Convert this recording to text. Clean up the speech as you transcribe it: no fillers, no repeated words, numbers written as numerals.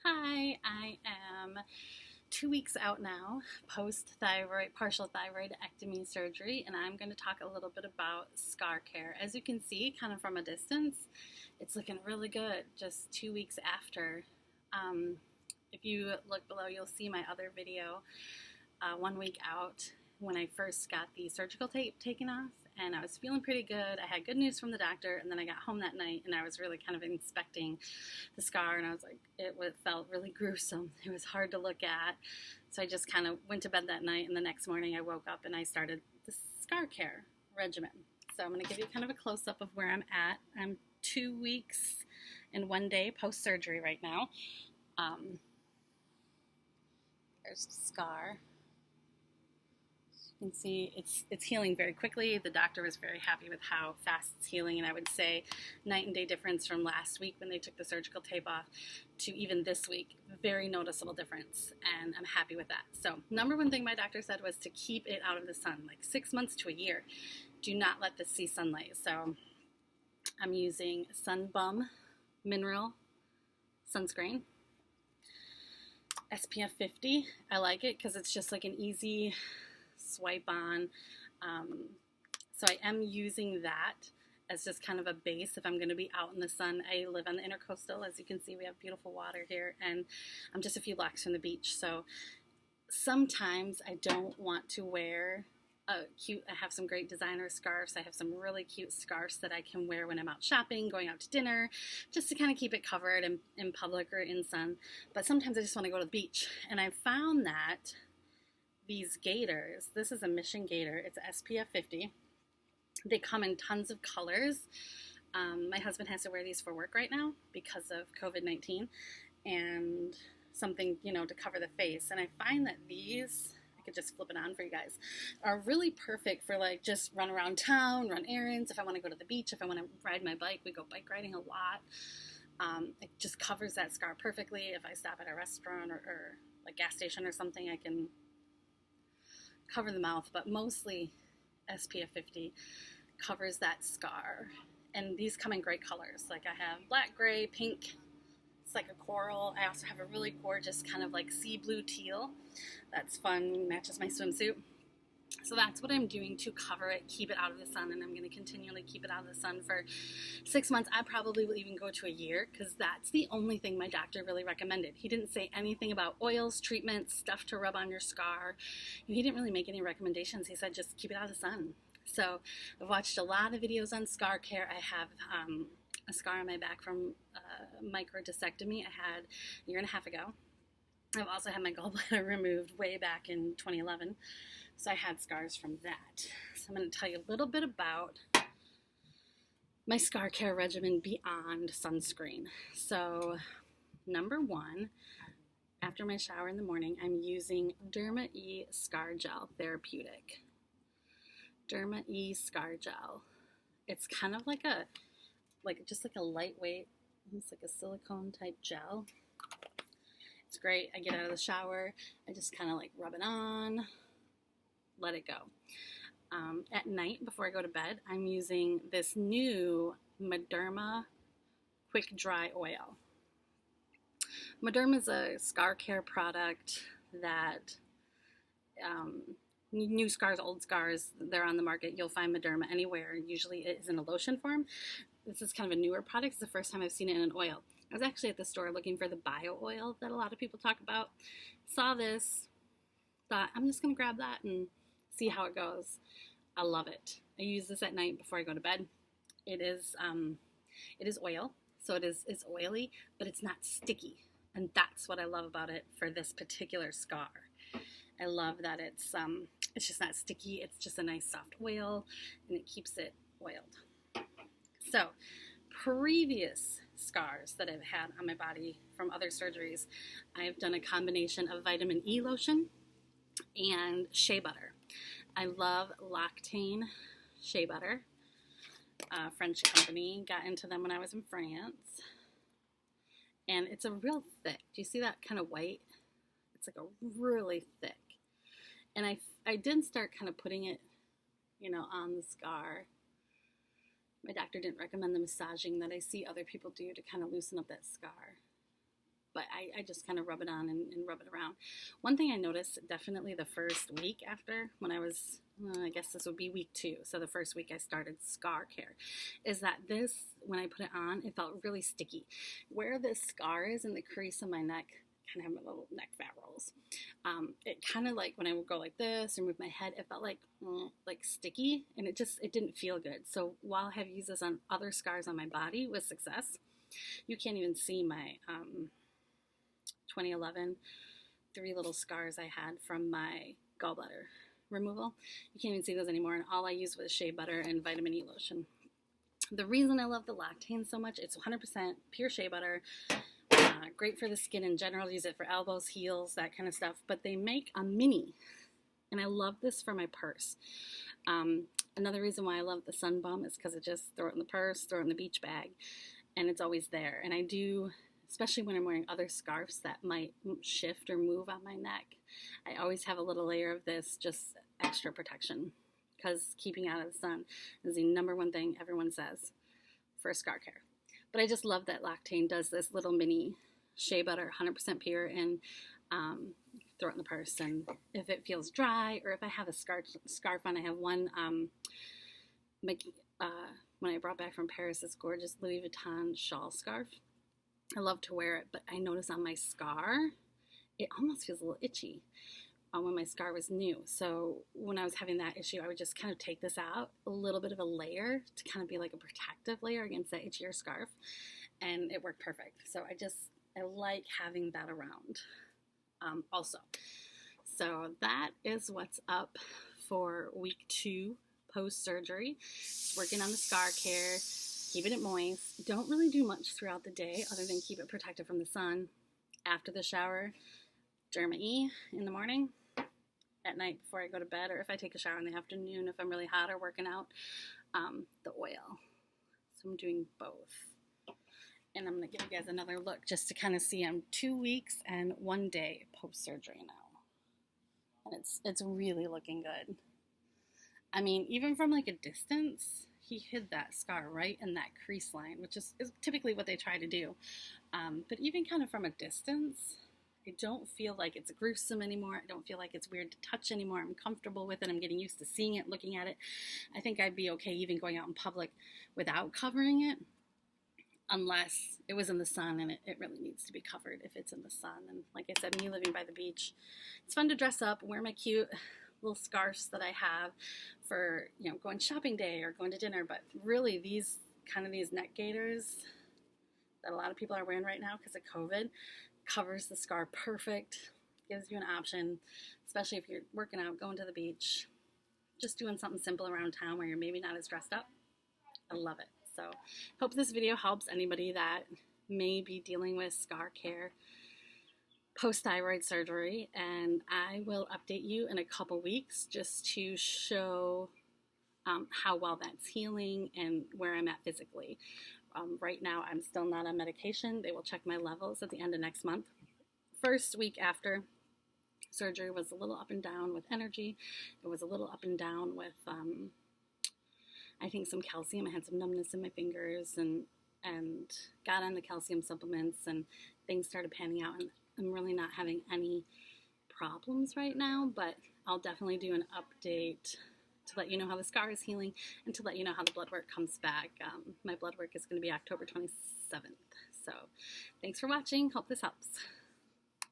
Hi, I am 2 weeks out now post partial thyroidectomy surgery, and I'm going to talk a little bit about scar care. As you can see, kind of from a distance, it's looking really good just 2 weeks after. Um, if you look below, you'll see my other video 1 week out when I first got the surgical tape taken off, and I was feeling pretty good. I had good news from the doctor, and then I got home that night and I was really kind of inspecting the scar, and I was like, it felt really gruesome. It was hard to look at. So I just kind of went to bed that night, and the next morning I woke up and I started the scar care regimen. So I'm going to give you kind of a close-up of where I'm at. I'm 2 weeks and 1 day post-surgery right now. There's the scar. You can see it's healing very quickly. The doctor was very happy with how fast it's healing, and I would say night and day difference from last week when they took the surgical tape off to even this week. Very noticeable difference, and I'm happy with that. So number one thing my doctor said was to keep it out of the sun, like 6 months to a year. Do not let this see sunlight. So I'm using Sun Bum Mineral Sunscreen. SPF 50. I like it because it's just like an easy swipe on. So I am using that as just kind of a base if I'm going to be out in the sun. I live on the intercoastal. As you can see, we have beautiful water here, and I'm just a few blocks from the beach. So sometimes I don't want to wear I have some great designer scarves. I have some really cute scarves that I can wear when I'm out shopping, going out to dinner, just to kind of keep it covered in public or in sun. But sometimes I just want to go to the beach. And I found that these gaiters, this is a Mission gaiter, it's SPF 50. They come in tons of colors. My husband has to wear these for work right now because of COVID-19 and something, to cover the face. And I find that these, I could just flip it on for you guys, are really perfect for like just run around town, run errands. If I want to go to the beach, if I want to ride my bike, we go bike riding a lot. It just covers that scar perfectly. If I stop at a restaurant or a gas station or something, I can cover the mouth, but mostly SPF 50 covers that scar. And these come in great colors. Like I have black, gray, pink. It's like a coral. I also have a really gorgeous kind of like sea blue teal. That's fun, matches my swimsuit. So that's what I'm doing to cover it, keep it out of the sun, and I'm going to continually keep it out of the sun for 6 months. I probably will even go to a year because that's the only thing my doctor really recommended. He didn't say anything about oils, treatments, stuff to rub on your scar. He didn't really make any recommendations. He said just keep it out of the sun. So I've watched a lot of videos on scar care. I have a scar on my back from microdiscectomy I had a year and a half ago. I've also had my gallbladder removed way back in 2011. So I had scars from that. So I'm going to tell you a little bit about my scar care regimen beyond sunscreen. So number one, after my shower in the morning, I'm using Derma E Scar Gel Therapeutic. Derma E Scar Gel. It's kind of like just like a lightweight, it's like a silicone type gel. It's great. I get out of the shower, I just kind of like rub it on, let it go. At night, before I go to bed, I'm using this new Mederma Quick Dry Oil. Mederma is a scar care product that new scars, old scars, they're on the market. You'll find Mederma anywhere. Usually it is in a lotion form. This is kind of a newer product. It's the first time I've seen it in an oil. I was actually at the store looking for the bio oil that a lot of people talk about. Saw this, thought I'm just going to grab that and see how it goes. I love it. I use this at night before I go to bed. It is oil, so it's oily, but it's not sticky, and that's what I love about it for this particular scar. I love that it's just not sticky. It's just a nice soft oil, and it keeps it oiled. So, previous scars that I've had on my body from other surgeries, I've done a combination of vitamin E lotion and shea butter. I love Lactane shea butter. French company, got into them when I was in France. And it's a real thick. Do you see that kind of white? It's like a really thick. And I did start kind of putting it, on the scar. My doctor didn't recommend the massaging that I see other people do to kind of loosen up that scar. but I just kind of rub it on and rub it around. One thing I noticed definitely the first week after, when I was, I guess this would be week 2, so the first week I started scar care, is that this, when I put it on, it felt really sticky. Where this scar is in the crease of my neck, kind of have my little neck fat rolls. It kind of like when I would go like this or move my head, it felt like sticky, and it didn't feel good. So while I have used this on other scars on my body with success, you can't even see my 2011 3 little scars I had from my gallbladder removal. You can't even see those anymore, and all I used was shea butter and vitamin E lotion. The reason I love the Lactane so much, it's 100% pure shea butter. Great for the skin in general. Use it for elbows, heels, that kind of stuff. But they make a mini, and I love this for my purse. Another reason why I love the Sun Bum is because it just throw it in the purse, throw it in the beach bag, and it's always there. And I do, especially when I'm wearing other scarves that might shift or move on my neck, I always have a little layer of this, just extra protection, because keeping out of the sun is the #1 thing everyone says for scar care. But I just love that Lactane does this little mini shea butter, 100% pure, and throw it in the purse. And if it feels dry, or if I have a scarf on, I have one when I brought back from Paris, this gorgeous Louis Vuitton shawl scarf. I love to wear it, but I notice on my scar, it almost feels a little itchy when my scar was new. So when I was having that issue, I would just kind of take this out, a little bit of a layer to kind of be like a protective layer against that itchier scarf, and it worked perfect. So I like having that around also. So that is what's up for week 2 post-surgery. Working on the scar care, keeping it moist. Don't really do much throughout the day other than keep it protected from the sun. After the shower, Derma E in the morning, at night before I go to bed, or if I take a shower in the afternoon if I'm really hot or working out, the oil. So I'm doing both. And I'm going to give you guys another look just to kind of see I'm 2 weeks and 1 day post-surgery now. And it's really looking good. I mean, even from like a distance, he hid that scar right in that crease line, which is typically what they try to do. But even kind of from a distance, I don't feel like it's gruesome anymore. I don't feel like it's weird to touch anymore. I'm comfortable with it. I'm getting used to seeing it, looking at it. I think I'd be okay even going out in public without covering it, unless it was in the sun, and it really needs to be covered if it's in the sun. And like I said, me living by the beach, it's fun to dress up, wear my cute little scarves that I have for, going shopping day or going to dinner. But really these neck gaiters that a lot of people are wearing right now because of COVID covers the scar perfect, gives you an option, especially if you're working out, going to the beach, just doing something simple around town where you're maybe not as dressed up. I love it. So hope this video helps anybody that may be dealing with scar care post-thyroid surgery, and I will update you in a couple weeks just to show how well that's healing and where I'm at physically. Right now I'm still not on medication. They will check my levels at the end of next month. First week after surgery was a little up and down with energy. It was a little up and down with I think some calcium. I had some numbness in my fingers and got on the calcium supplements, and things started panning out, and I'm really not having any problems right now, but I'll definitely do an update to let you know how the scar is healing and to let you know how the blood work comes back. My blood work is going to be October 27th. So thanks for watching. Hope this helps.